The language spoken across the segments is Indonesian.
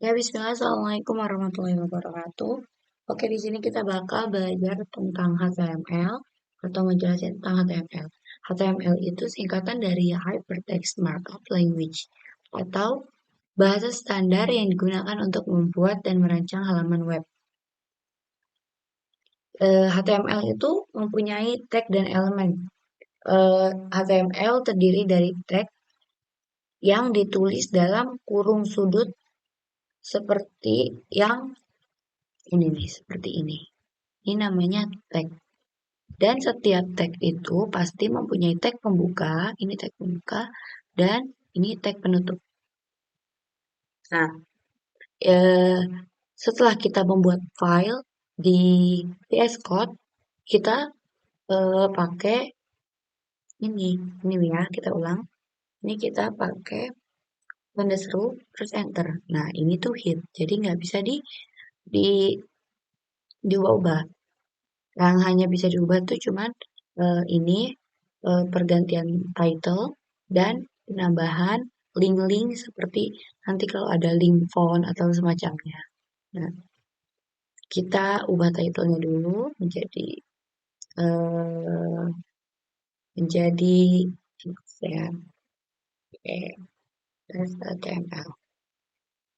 Ya, bismillah. Assalamualaikum warahmatullahi wabarakatuh. Oke, di sini kita bakal belajar tentang HTML atau ngejelasin tentang HTML. HTML itu singkatan dari Hypertext Markup Language atau bahasa standar yang digunakan untuk membuat dan merancang halaman web. HTML itu mempunyai tag dan elemen. HTML terdiri dari tag yang ditulis dalam kurung sudut seperti yang ini nih, seperti ini. Ini namanya tag. Dan setiap tag itu pasti mempunyai tag pembuka, ini tag pembuka, dan ini tag penutup. Nah, eh, setelah kita membuat file di VS Code, kita pakai ini ya, kita ulang. Ini kita pakai tanda seru, terus enter. Nah, ini tuh hit, jadi nggak bisa di diubah-ubah. Yang hanya bisa diubah tuh cuman ini pergantian title dan penambahan link-link seperti nanti kalau ada link font atau semacamnya. Nah, kita ubah title-nya dulu menjadi eh, menjadi ya, oke, terus HTML.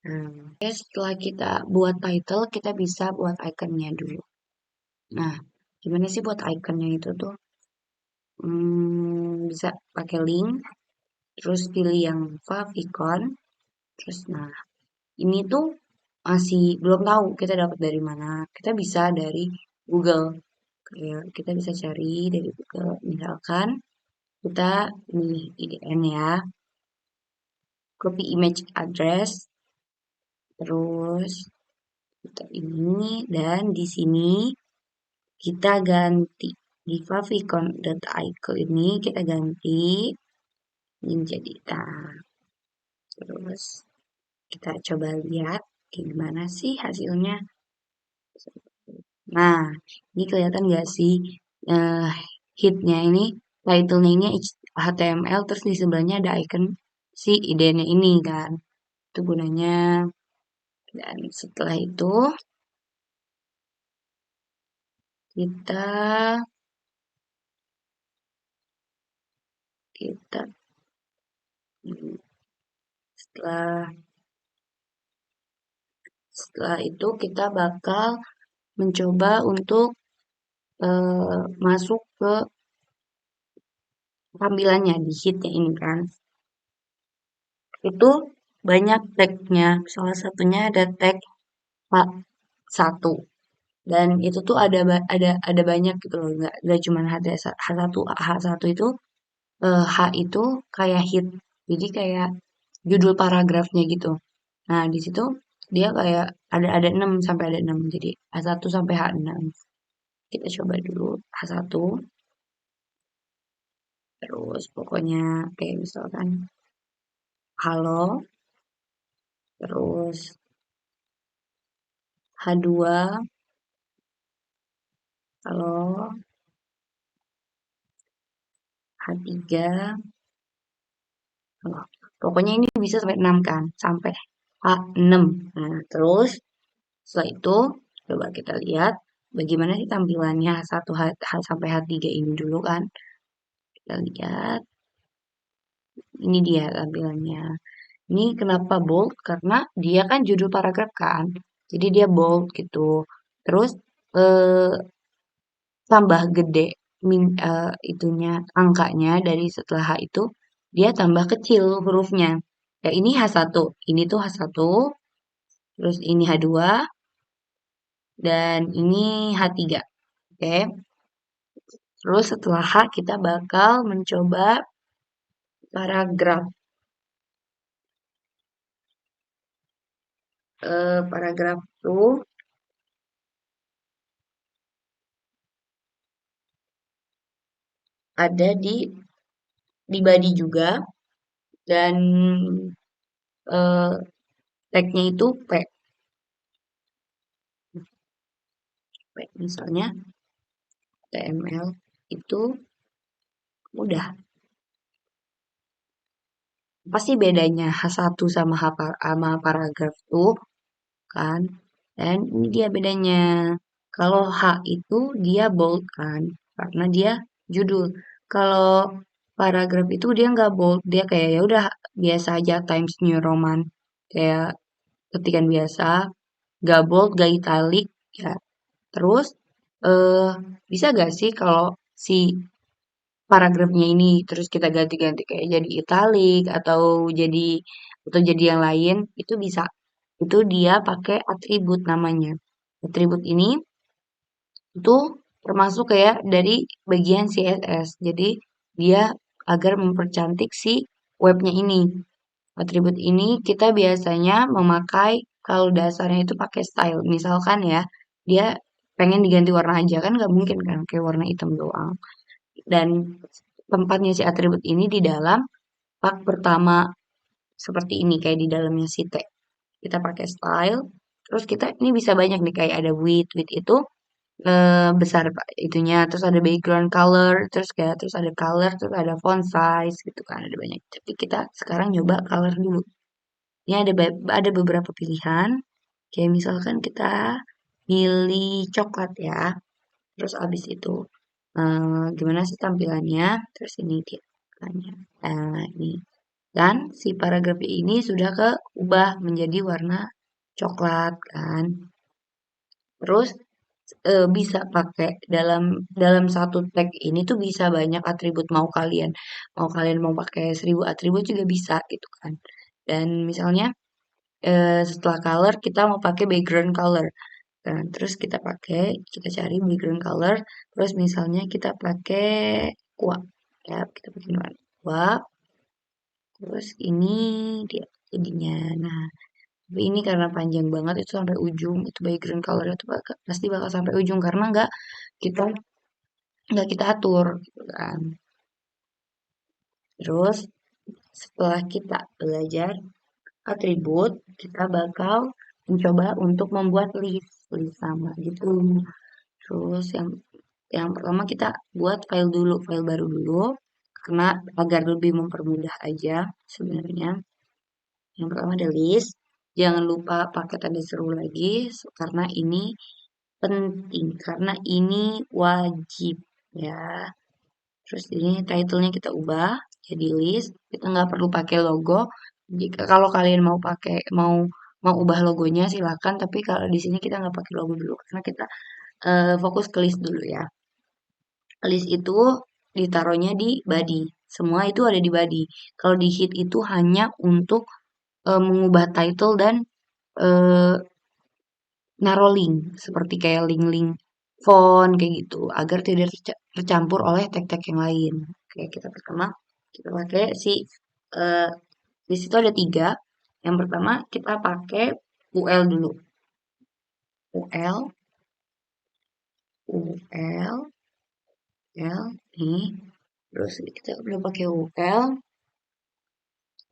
Nah, oke, setelah kita buat title, kita bisa buat iconnya dulu. Nah, gimana sih buat iconnya itu tuh? Bisa pakai link, terus pilih yang favicon, terus nah ini tuh masih belum tahu kita dapat dari mana. Kita bisa dari Google, kayak kita bisa cari dari Google. Misalkan kita pilih IDN ya, copy image address, terus kita ini dan di sini kita ganti di favicon.icon ini kita ganti menjadi terus kita coba lihat gimana sih hasilnya. Nah, ini kelihatan nggak sih eh, hitnya ini, title-nya ini HTML, terus di sebelahnya ada icon si idenya ini kan. Itu gunanya. Dan setelah itu kita kita setelah setelah itu kita bakal mencoba untuk masuk ke tampilannya di hitnya ini kan. Itu banyak tagnya. Salah satunya ada tag H1. Dan itu tuh ada banyak gitu loh, nggak cuma H1. H1 itu H itu kayak hit. Jadi kayak judul paragrafnya gitu. Nah, di situ dia kayak ada 6 sampai ada 6. Jadi H1 sampai H6. Kita coba dulu H1. Terus pokoknya kayak misalkan halo, terus H2, halo, H3, halo. Pokoknya ini bisa sampai 6 kan, sampai H6. Nah, terus setelah itu coba kita lihat bagaimana sih tampilannya H1 sampai H3 ini dulu kan. Kita lihat, ini dia tampilannya. Ini kenapa bold? Karena dia kan judul paragraf kan. Jadi dia bold gitu. Terus eh, tambah gede itunya angkanya dari setelah H itu dia tambah kecil hurufnya. Ya ini H1, ini tuh H1, terus ini H2 dan ini H3. Oke. Terus setelah H kita bakal mencoba paragraf. Paragraf tuh ada di body juga dan eh, tagnya itu P. P misalnya HTML itu mudah. Apa sih bedanya H1 sama paragraf tuh? kan. Dan ini dia bedanya. Kalau H itu dia bold kan, karena dia judul. Kalau paragraf itu dia nggak bold, dia kayak ya udah biasa aja Times New Roman, kayak ketikan biasa, nggak bold, nggak italic, ya. Terus eh bisa gak sih kalau si paragrafnya ini terus kita ganti-ganti kayak jadi italic atau jadi yang lain itu bisa. Itu dia pakai atribut namanya. Atribut ini itu termasuk kayak dari bagian CSS. Jadi dia agar mempercantik si webnya ini. Atribut ini kita biasanya memakai kalau dasarnya itu pakai style. Misalkan ya, dia pengen diganti warna aja kan nggak mungkin kan kayak warna hitam doang. Dan tempatnya si atribut ini di dalam pak pertama seperti ini kayak di dalamnya si T. Kita pakai style, terus kita ini bisa banyak nih kayak ada width itu besar Pak itunya, terus ada background color, terus ada color, terus ada font size gitu kan ada banyak. Tapi kita sekarang nyoba color dulu. Ini ada beberapa pilihan. Kayak misalkan kita pilih coklat ya. Terus abis itu gimana sih tampilannya? Terus ini dia tampilannya. Nah, ini. Dan si paragraf ini sudah keubah menjadi warna coklat kan. Terus bisa pakai dalam dalam satu tag ini tuh bisa banyak atribut mau kalian mau pakai 1000 atribut juga bisa gitu kan. Dan misalnya setelah color kita mau pakai background color. Nah, terus kita cari background color, terus misalnya kita pakai aqua, ya, kita pakai warna aqua, terus ini dia jadinya. Nah, tapi ini karena panjang banget itu sampai ujung, itu background colornya tuh pasti bakal sampai ujung karena kita nggak kita atur gitu kan. Terus setelah kita belajar atribut, kita bakal mencoba untuk membuat list sama gitu. Terus yang pertama kita buat file baru dulu, karena agar lebih mempermudah aja sebenarnya. Yang pertama ada list, jangan lupa pakai tanda seru lagi, karena ini penting, karena ini wajib ya. Terus ini title-nya kita ubah jadi list, kita nggak perlu pakai logo. Jika kalau kalian mau mau ubah logonya silakan, tapi kalau di sini kita nggak pakai logo dulu karena kita fokus ke list dulu ya. List itu ditaruhnya di body. Semua itu ada di body. Kalau di hit itu hanya untuk mengubah title dan eh, naruh link seperti kayak link-link font kayak gitu agar tidak tercampur oleh tag-tag yang lain. Oke, kita pertama kita pakai eh, di situ ada 3. Yang pertama kita pakai UL dulu. UL, UL, L, nih. Terus kita udah pakai UL.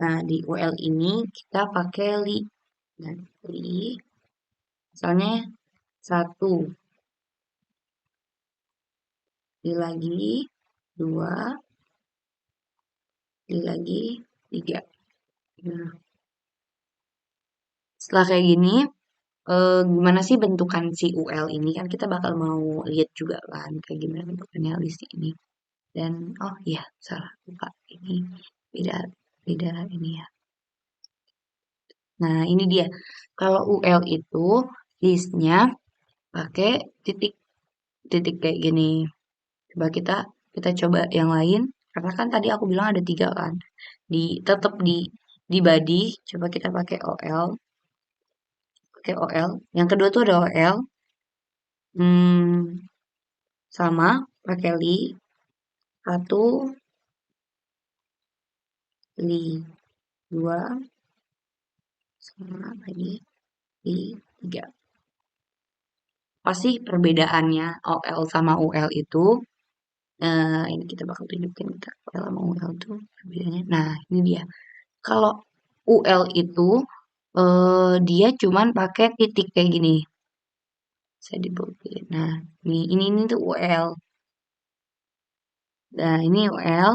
Nah, di UL ini kita pakai li. Nah, li, misalnya 1, li lagi, 2, li lagi, 3. Nah, setelah kayak gini, gimana sih bentukan si UL ini? Kan kita bakal mau lihat juga kan, kayak gimana bentukannya list ini. Dan, oh iya, salah lupa. Ini beda, beda ini ya. Nah, ini dia. Kalau UL itu listnya pakai titik titik kayak gini. Coba kita coba yang lain. Karena kan tadi aku bilang ada 3 kan. Tetap di body. Coba kita pakai OL. Pakai OL. Yang kedua tuh ada OL. Hmm, sama pakai li. 1, li. 2, sama lagi li. 3. Pasti perbedaannya OL sama UL itu ini kita bakal tunjukin kita UL sama UL itu perbedaannya. Nah, ini dia. Kalau UL itu dia cuman pakai titik kayak gini. Saya dibuat. Nah, ini tuh UL. Nah, ini UL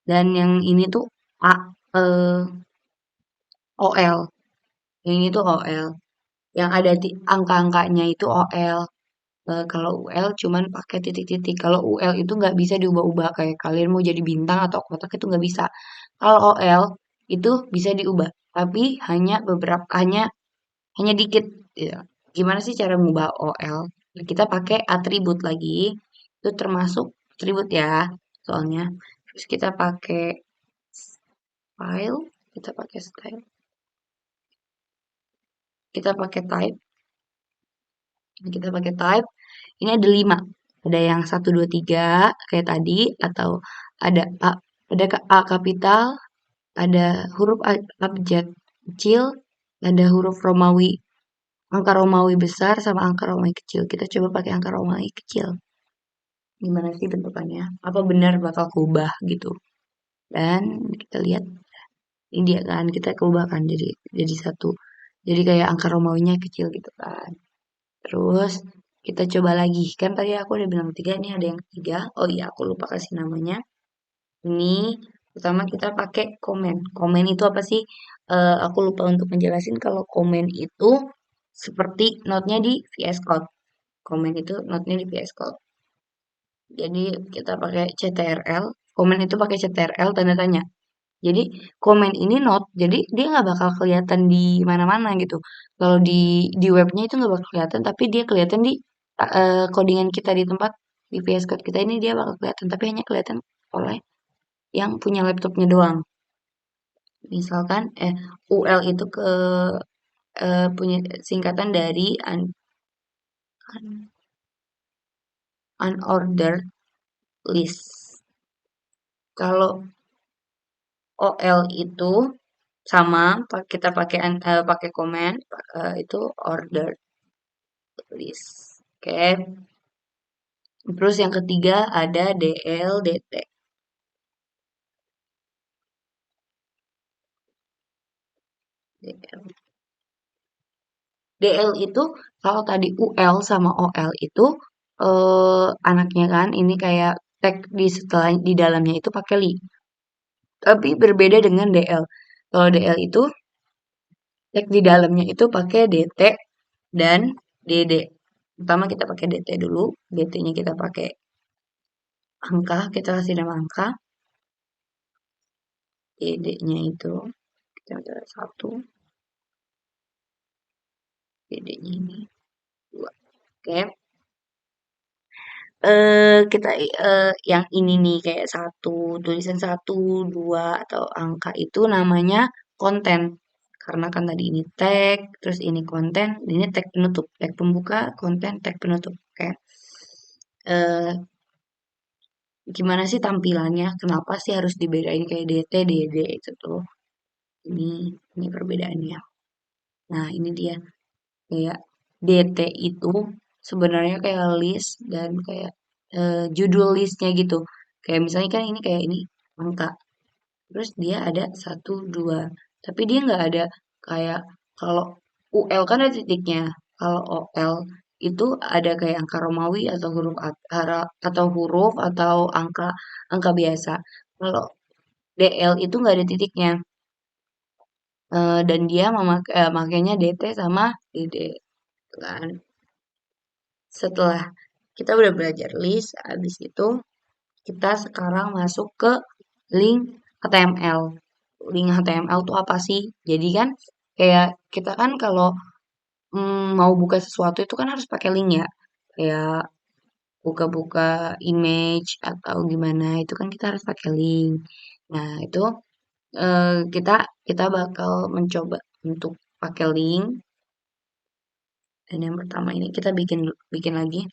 dan yang ini tuh A OL. Yang ini tuh OL. yang ada angka-angkanya itu OL. Kalau UL cuman pakai titik-titik. Kalau UL itu nggak bisa diubah-ubah kayak kalian mau jadi bintang atau kotak itu nggak bisa. Kalau OL itu bisa diubah, tapi hanya dikit. Ya. Gimana sih cara mengubah OL? Kita pakai atribut lagi. Itu termasuk atribut ya, soalnya. Terus kita pakai file, kita pakai style, kita pakai type, kita pakai type. Ini ada 5. Ada yang satu 2 3 kayak tadi, atau ada A kapital, ada huruf abjad kecil, ada huruf Romawi, angka Romawi besar sama angka Romawi kecil. Kita coba pakai angka Romawi kecil. Gimana sih bentukannya? Apa benar bakal kubah gitu? Dan kita lihat ini dia kan, kita kubah kan jadi satu. Jadi kayak angka Romawinya kecil gitu kan. Terus kita coba lagi. Kan tadi aku udah bilang 3, nih ada yang ketiga. Oh iya, aku lupa kasih namanya. Ini pertama kita pakai komen. Komen itu apa sih? Aku lupa untuk menjelasin kalau komen itu seperti notnya di VS Code. Komen itu notnya di VS Code. Jadi kita pakai CTRL. Komen itu pakai CTRL tanda tanya. Jadi komen ini not, jadi dia nggak bakal kelihatan di mana-mana gitu. Kalau di webnya itu nggak bakal kelihatan, tapi dia kelihatan di codingan kita di tempat di VS Code kita ini dia bakal kelihatan, tapi hanya kelihatan oleh yang punya laptopnya doang. Misalkan UL itu punya singkatan dari unordered list. Kalau OL itu sama kita pakai komen itu ordered list. Oke. Terus yang ketiga ada DL, DT. DL. DL itu kalau tadi UL sama OL itu anaknya kan ini kayak tag di dalamnya itu pakai li. Tapi berbeda dengan DL. Kalau DL itu tag di dalamnya itu pakai DT dan DD. Pertama kita pakai DT dulu, DT-nya kita pakai angka, kita kasih nama angka. DD-nya itu kita ambil 1, DD-nya ini 2. Oke. Kita yang ini nih kayak tulisan satu, 2 atau angka itu namanya konten. Karena kan tadi ini tag, terus ini konten, ini tag penutup, tag pembuka, konten, tag penutup. Oke. Eh, Gimana sih tampilannya? Kenapa sih harus dibedain kayak DT, DD itu tuh? Ini ini perbedaannya. Nah, ini dia. Kayak DT itu sebenarnya kayak list dan kayak judul listnya gitu. Kayak misalnya kan ini kayak ini angka. Terus dia ada satu, dua. Tapi dia nggak ada kayak kalau UL kan ada titiknya. Kalau OL itu ada kayak angka Romawi atau atau angka angka biasa. Kalau DL itu nggak ada titiknya. Dan dia makanya DT sama DD kan. Setelah kita udah belajar list, habis itu kita sekarang masuk ke link HTML. Link HTML tuh apa sih? Jadi kan kayak kita kan kalau mau buka sesuatu itu kan harus pakai link ya. Kayak buka-buka image atau gimana itu kan kita harus pakai link. Nah, itu kita kita bakal mencoba untuk pakai link. Dan yang pertama ini kita bikin bikin lagi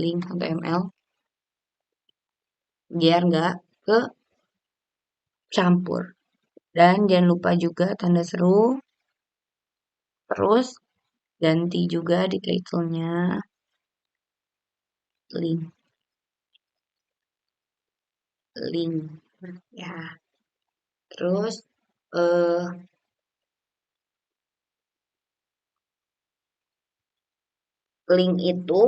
link HTML biar nggak ke campur. Dan jangan lupa juga tanda seru. Terus ganti juga di title-nya link. Link. Ya. Terus eh link itu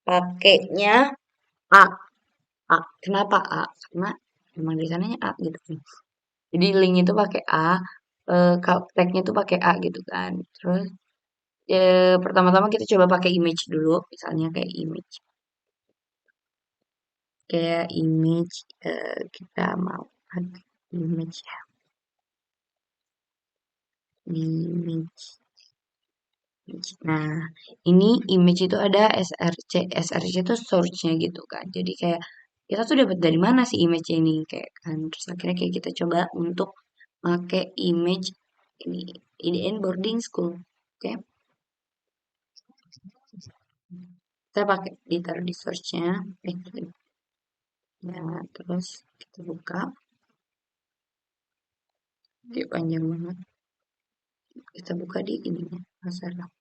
pakainya A. A. Kenapa A? Karena emang di sananya A gitu kan. Jadi link itu pakai A, tag-nya itu pakai A gitu kan. Terus Pertama-tama kita coba pakai image dulu, misalnya kayak image, kita mau pakai image ya, image. Nah, ini image itu ada SRC. SRC itu source-nya gitu kan. Jadi kayak kita tuh dapat dari mana sih image ini kayak kan. Terus akhirnya kayak kita coba untuk pakai image ini IDN boarding school. Oke. Kita pakai ditaruh di source-nya. Ya, terus kita buka. Oke, panjang banget. Kita buka di ini ya, masalah.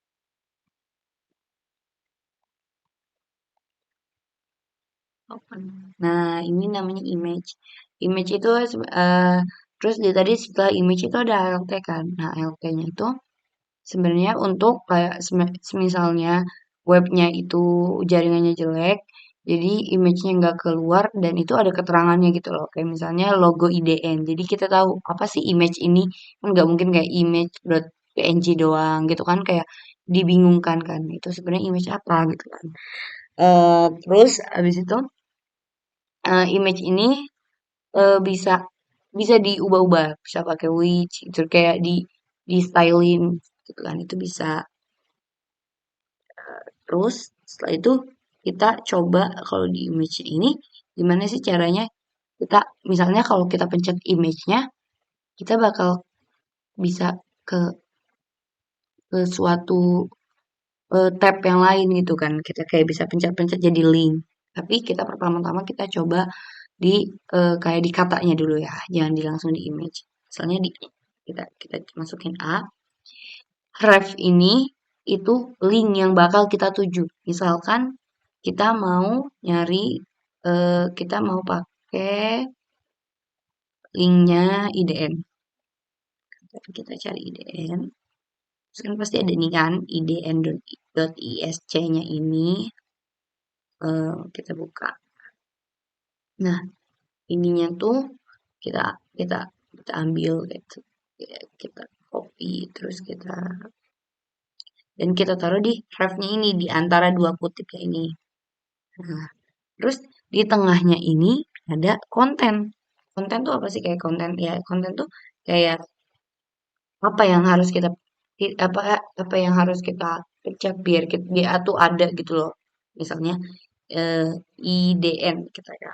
Open. Nah, ini namanya image. Image itu terus di tadi setelah image itu ada ALT kan. Nah, ALT-nya itu sebenarnya untuk kayak misalnya webnya itu jaringannya jelek, jadi image-nya nggak keluar dan itu ada keterangannya gitu loh. Kayak misalnya logo IDN. Jadi kita tahu apa sih image ini. Kan nggak mungkin kayak image.png doang gitu kan kayak dibingungkan kan. Itu sebenarnya image apa gitu kan. Terus abis itu image ini bisa bisa diubah-ubah, bisa pakai witch gitu kayak di styling gitu kan itu bisa. Terus setelah itu kita coba kalau di image ini gimana sih caranya kita misalnya kalau kita pencet image-nya kita bakal bisa ke suatu tab yang lain gitu kan kita kayak bisa pencet-pencet jadi link tapi kita pertama-tama kita coba di kayak di katanya dulu ya, jangan di langsung di image. Misalnya kita masukin A, ref ini itu link yang bakal kita tuju. Misalkan kita mau nyari, kita mau pakai linknya IDN. Tapi kita cari IDN. Terus kan pasti ada nih kan idn.isc-nya ini. Kita buka. Nah, ininya tuh kita kita kita ambil gitu. Kita copy terus kita taruh di ref-nya ini di antara dua kutipnya ini. Nah, terus di tengahnya ini ada konten. Konten tuh apa sih kayak konten? Ya, konten tuh kayak apa yang harus kita apa apa yang harus kita pencet biar dia tuh ada gitu loh. Misalnya eh, IDN kita ya.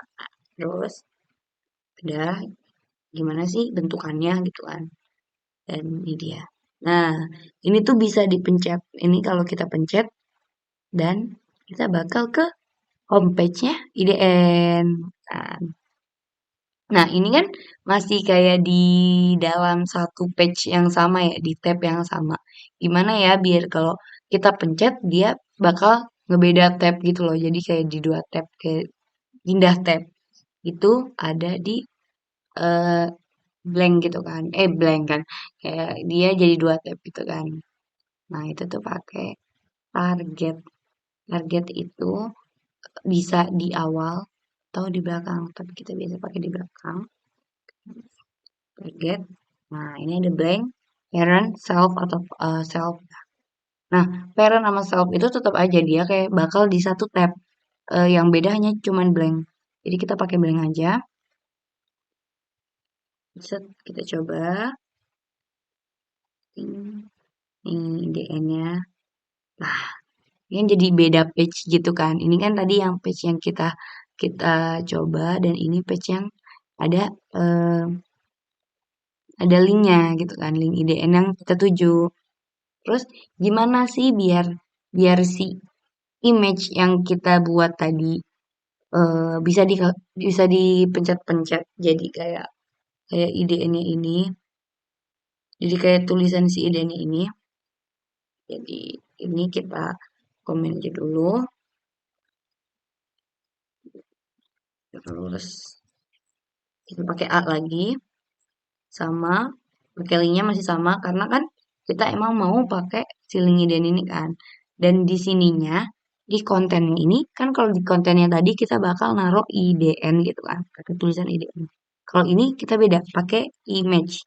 Terus ada gimana sih bentukannya gitu kan. Dan ini dia. Nah, ini tuh bisa dipencet. Ini kalau kita pencet dan kita bakal ke homepage-nya IDN. Nah, ini kan masih kayak di dalam satu page yang sama ya, di tab yang sama. Gimana ya biar kalau kita pencet dia bakal ngebeda tab gitu loh. Jadi kayak di dua tab, kayak pindah tab. Itu ada di eh, blank gitu kan. Blank kan. Kayak dia jadi dua tab gitu kan. Nah, itu tuh pakai target. Target itu bisa di awal atau di belakang, tapi kita biasa pakai di belakang. Target. Nah, ini ada blank, parent, self atau self. Nah, parent sama self itu tetap aja dia kayak bakal di satu tab. Yang beda hanya cuman blank. Jadi kita pakai blank aja. Set, kita coba. Ini DN-nya. Nah, ini kan jadi beda page gitu kan. Ini kan tadi yang page yang kita kita coba dan ini page yang ada eh, ada linknya gitu kan, link IDN yang kita tuju. Terus gimana sih biar biar si image yang kita buat tadi bisa dipencet-pencet jadi kayak kayak IDN-nya ini. Jadi kayak tulisan si IDN-nya ini. Jadi ini kita komen aja dulu. Terus kita pakai A lagi sama pakai linknya masih sama karena kan kita emang mau pakai si link IDN ini kan. Dan di sininya di kontennya ini kan kalau di kontennya tadi kita bakal naruh IDN gitu kan, pakai tulisan IDN. Kalau ini kita beda, pakai image.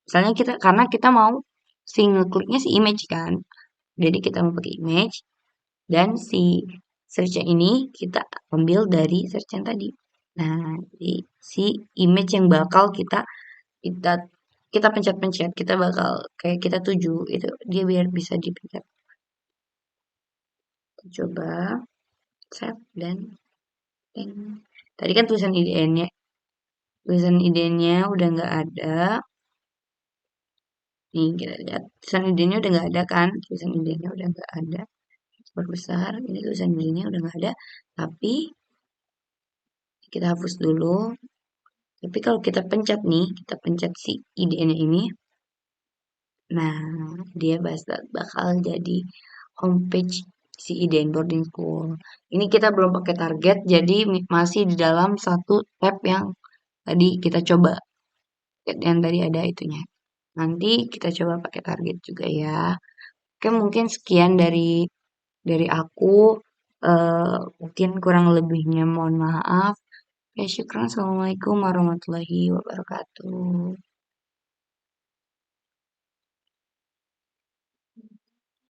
Misalnya kita karena kita mau si ngekliknya si image kan. Jadi kita mau pakai image dan si search ini kita ambil dari search yang tadi. Nah, si image yang bakal kita kita pencet-pencet, kita bakal kayak kita tuju itu dia biar bisa dipencet. Coba save dan ting. Tadi kan tulisan IDN-nya udah nggak ada. Nih kita lihat tulisan IDN-nya udah nggak ada kan? Tulisan IDN-nya udah nggak ada. Besar, ini tulisan IDN-nya udah nggak ada. Tapi kita hapus dulu. Tapi kalau kita pencet nih, kita pencet si IDN-nya ini, nah dia bakal jadi homepage si IDN boarding school. Ini kita belum pakai target, jadi masih di dalam satu tab yang tadi kita coba. Yang tadi ada itunya. Nanti kita coba pakai target juga ya. Oke, mungkin sekian dari aku. Mungkin kurang lebihnya mohon maaf. Ya, syukran. Assalamualaikum warahmatullahi wabarakatuh.